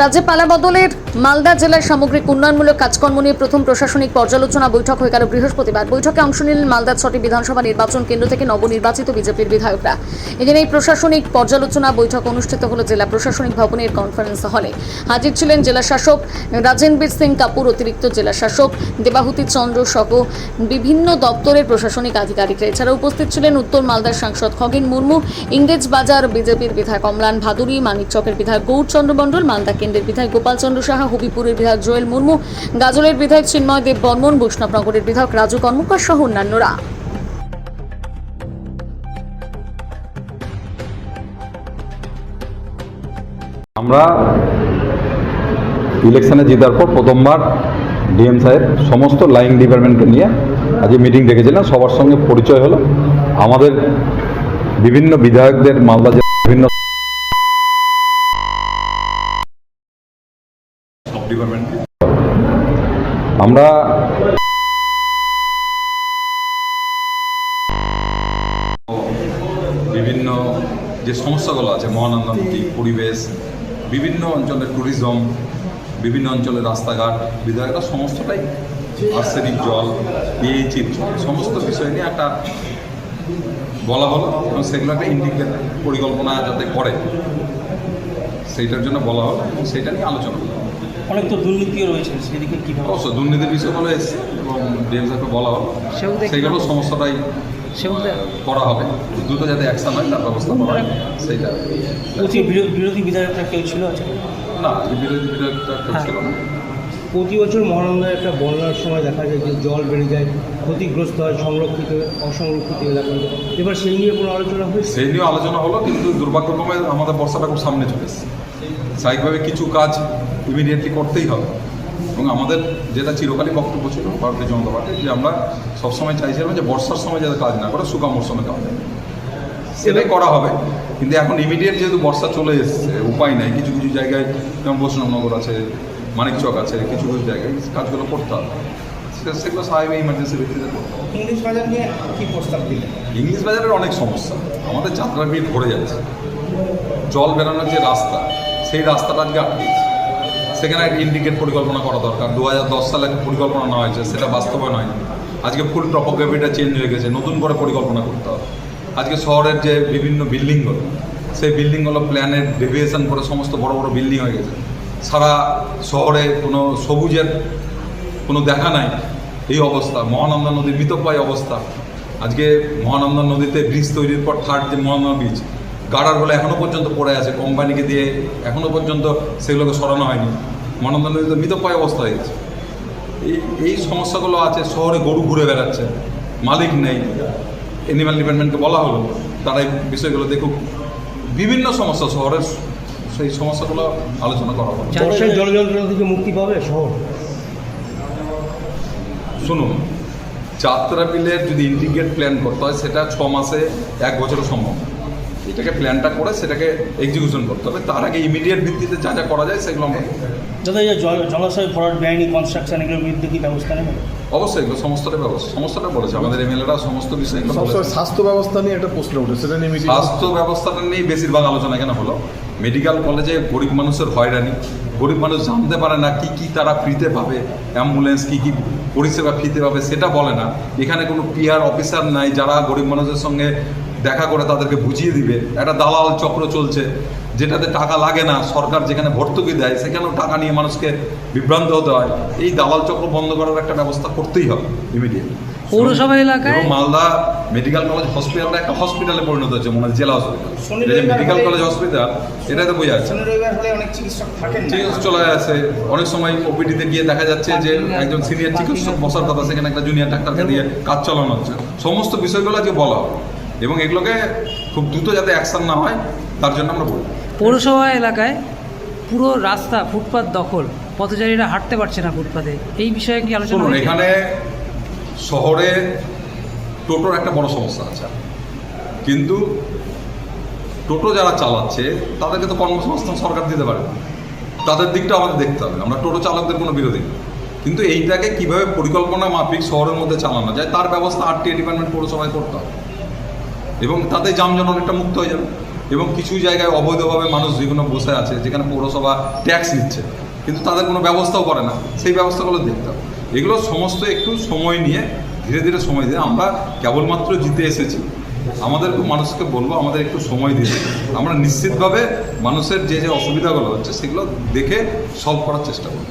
রাজ্যে পালা বদলের মালদা জেলার সামগ্রিক উন্নয়নমূলক কাজকর্ম নিয়ে প্রথম প্রশাসনিক পর্যালোচনা বৈঠক হয়ে গেল বৃহস্পতিবার। বৈঠকে অংশ নিলেন মালদার 6টি বিধানসভা নির্বাচন কেন্দ্র থেকে নবনির্বাচিত বিজেপির বিধায়করা। এদিন এই প্রশাসনিক পর্যালোচনা বৈঠক অনুষ্ঠিত হলো জেলা প্রশাসনিক ভবনের কনফারেন্স হলে। হাজির ছিলেন জেলা শাসক রাজেনবীর সিং কাপুর, অতিরিক্ত জেলা শাসক দেবাহুতি চন্দ্র সহ বিভিন্ন দপ্তরের প্রশাসনিক আধিকারিকরা। এছাড়া উপস্থিত ছিলেন উত্তর মালদার সাংসদ খগেন মুর্মু, ইংরেজ বাজার বিজেপির বিধায়ক অম্লান ভাদুরী, মানিকচকের বিধায়ক গৌরচন্দ্র মণ্ডল, মালদা কেন্দ্রের বিধায়ক গোপাল চন্দ্র সাহা, হবিপুরের বিধায়ক জোয়েল মুর্মু, গাজলের বিধায়ক চিন্ময় দেব বর্মন, বৈষ্ণবনগরের বিধায়ক রাজু কর্মকার সহ অন্যান্যরা। আমরা ইলেকশনে জেতার পর প্রথমবার ডিএম সাহেব সমস্ত লাইন ডিপার্টমেন্টকে নিয়ে আজকে মিটিং ডেকেছিলেন। সবার সঙ্গে পরিচয় হলো। আমাদের বিভিন্ন বিধায়কদের মালদা জেলার বিভিন্ন সব ডিপার্টমেন্ট আমরা বিভিন্ন যে সমস্যাগুলো আছে, মহানন্দা নদী, পরিবেশ, বিভিন্ন অঞ্চলের ট্যুরিজম, বিভিন্ন অঞ্চলের রাস্তাঘাট, বিধায়করা সমস্তটাই আর্সেনিক জল, পিএইচির জল, সমস্ত বিষয় নিয়ে একটা বলা হলো এবং সেগুলো একটা ইন্ডিকেট পরিকল্পনা যাতে করে সেইটার জন্য বলা হলো এবং সেইটা নিয়ে আলোচনা হলো। অনেক তো দুর্নীতিও রয়েছে, সেদিকে কীভাবে? অবশ্যই দুর্নীতির বিষয়গুলো এসছে এবং ডিএম সাহেবকে বলা হলো সেইগুলো সমস্যাটাই করা হবে, দ্রুত যাতে অ্যাকশন হয় তার ব্যবস্থা করা হয়। সেইটা বিরোধী বিধায়করা কেউ ছিল? আছে না, বিরোধী বিধায়কটা কেউ ছিল না। প্রতি বছর মহানন্দায় একটা বন্যার সময় দেখা যায় যে জল বেড়ে যায়, ক্ষতিগ্রস্ত হয় সংরক্ষিত অসংরক্ষিত এলাকাগুলো। এবার সেই নিয়ে কোনো আলোচনা হয়েছে? সেই নিয়েও আলোচনা হলো, কিন্তু দুর্ভাগ্যক্রমে আমাদের বর্ষাটা খুব সামনে চলে এসেছে। স্বাভাবিকভাবে কিছু কাজ ইমিডিয়েটলি করতেই হবে এবং আমাদের যেটা চিরকালই বক্তব্য ছিল ভারতীয় জনতা পার্টির, যে আমরা সবসময় চাইছিলাম যে বর্ষার সময় যাতে কাজ না করে শুকা মরশুমে কাজ হয়, সেটাই করা হবে। কিন্তু এখন ইমিডিয়েট যেহেতু বর্ষা চলে এসছে, উপায় নাই। কিছু কিছু জায়গায় যেমন বৈষ্ণবনগর আছে, মানিকচক আছে, কিছু কিছু জায়গায় কাজগুলো করতে হবে, সেগুলো স্বাভাবিক ইমার্জেন্সি ভিত্তিতে করতে হবে। ইংলিশ বাজার নিয়ে কী প্রস্তাব দিলেন? ইংলিশ বাজারের অনেক সমস্যা, আমাদের যাত্রা ভিড় ভরে যাচ্ছে। জল বেরোনোর যে রাস্তা, সেই রাস্তাটা আজকে আটকেছে। সেখানে একটা ইন্ডিকেট পরিকল্পনা করা দরকার। 2010 সালে পরিকল্পনা নেওয়া হয়েছে, সেটা বাস্তবায়ন হয়নি। আজকে ফুল টপোগ্রাফিটা চেঞ্জ হয়ে গেছে, নতুন করে পরিকল্পনা করতে হবে। আজকে শহরের যে বিভিন্ন বিল্ডিংগুলো, সেই বিল্ডিংগুলো প্ল্যানের ডেভিয়েশন করে সমস্ত বড় বড় বিল্ডিং হয়ে গেছে। সারা শহরে কোনো সবুজের কোনো দেখা নাই, এই অবস্থা। মহানন্দা নদীর মৃতপ্রায় অবস্থা। আজকে মহানন্দা নদীতে ব্রিজ তৈরির পর থার্ড যে মহানন্দা ব্রিজ, গার্ডারগুলো এখনও পর্যন্ত পড়ে আছে, কোম্পানিকে দিয়ে এখনও পর্যন্ত সেগুলোকে সরানো হয়নি। মহানন্দা নদীতে মৃতপ্রায় অবস্থা হয়ে গেছে। এই সমস্যাগুলো আছে। শহরে গরু ঘুরে বেড়াচ্ছে, মালিক নেই। অ্যানিম্যাল ডিপার্টমেন্টকে বলা হলো তারা এই বিষয়গুলো দেখুক। বিভিন্ন সমস্যা শহরের, সেই সমস্যাগুলো আলোচনা করা হবে। বর্ষায় জল যন্ত্রণা থেকে মুক্তি পাবে শহর? শুনুন, যাত্রা বিলের যদি ইন্টিগ্রেট প্ল্যান করতে হয়, সেটা 6 মাসে 1 বছরও সম্ভব। এটাকে প্ল্যানটা করে সেটাকে এক্সিকিউশন করতে হবে। তার আগে ইমিডিয়েট ভিত্তিতে যা যা করা যায় সেগুলো আমরা যাতে জলাশয় ভরাট, বেআইনি কনস্ট্রাকশন, এগুলোর বিরুদ্ধে কি ব্যবস্থা নেবে? অবশ্যই এগুলো সমস্তটা বলেছে আমাদের এমএলএরা, সমস্ত বিষয়গুলো। স্বাস্থ্য ব্যবস্থা নিয়ে একটা প্রশ্ন উঠে, সেটা নিয়ে স্বাস্থ্য ব্যবস্থাটা নিয়ে বেশিরভাগ আলোচনা এখানে হলো। মেডিকেল কলেজে গরিব মানুষের হয়রানি, গরিব মানুষ জানতে পারে না কি কি তারা ফ্রিতে পাবে, অ্যাম্বুলেন্স কি কি পরিষেবা ফ্রিতে পাবে সেটা বলে না। এখানে কোনো পিআর অফিসার নাই যারা গরিব মানুষের সঙ্গে দেখা করে তাদেরকে বুঝিয়ে দিবে। একটা দালাল চক্র চলছে যেটাতে টাকা লাগে না। সরকার যেখানে ভর্তুকি দেয় সেখানেও টাকা নিয়ে মানুষকে বিভ্রান্ত হতে হয়। এই দালাল চক্র বন্ধ করার একটা ব্যবস্থা করতেই হবে ইমিডিয়েট। পৌরসভা এলাকায় এবং মালদা মেডিকেল কলেজ হসপিটালটা একটা হসপিটালে পরিণত হচ্ছে, মনে হয় জেলা হসপিটাল। মেডিকেল কলেজ হসপিটাল, এটাই তো বোঝা যাচ্ছে। চিকিৎসক চলে আসে, অনেক সময় ওপিডিতে গিয়ে দেখা যাচ্ছে যে একজন সিনিয়র চিকিৎসক বসার কথা, সেখানে একটা জুনিয়র ডাক্তারকে দিয়ে কাজ চালানো হচ্ছে। সমস্ত বিষয়গুলো আজকে বলা হবে এবং এগুলোকে খুব দ্রুত যাতে অ্যাকশন না হয় তার জন্য আমরা বলি। পৌরসভা এলাকায় পুরো রাস্তা ফুটপাত দখল, পথচারীরা হাঁটতে পারছে না ফুটপাতে, এই বিষয়ে কি আলোচনা? শুনুন, এখানে শহরে টোটোর একটা বড় সমস্যা আছে, কিন্তু টোটো যারা চালাচ্ছে তাদেরকে তো কর্মসংস্থান সরকার দিতে পারে, তাদের দিকটা আমাদের দেখতে হবে। আমরা টোটো চালকদের কোনো বিরোধী না, কিন্তু এইটাকে কীভাবে পরিকল্পনা মাফিক শহরের মধ্যে চালানো যায় তার ব্যবস্থা আরটিএ ডিপার্টমেন্ট পৌরসভায় করতে হবে এবং তাতে যানজট অনেকটা মুক্ত হয়ে যাবে। এবং কিছু জায়গায় অবৈধভাবে মানুষ যেগুলো বসে আছে, যেখানে পৌরসভা ট্যাক্স নিচ্ছে কিন্তু তাদের কোনো ব্যবস্থাও করে না, সেই ব্যবস্থাগুলো দেখতে হবে। এগুলো সমস্ত একটু সময় নিয়ে ধীরে ধীরে সময় দিয়ে, আমরা কেবলমাত্র জিতে এসেছি, আমাদেরকে মানুষকে বলবো আমাদের একটু সময় দিতে। আমরা নিশ্চিতভাবে মানুষের যে যে অসুবিধাগুলো হচ্ছে সেগুলো দেখে সলভ করার চেষ্টা করব।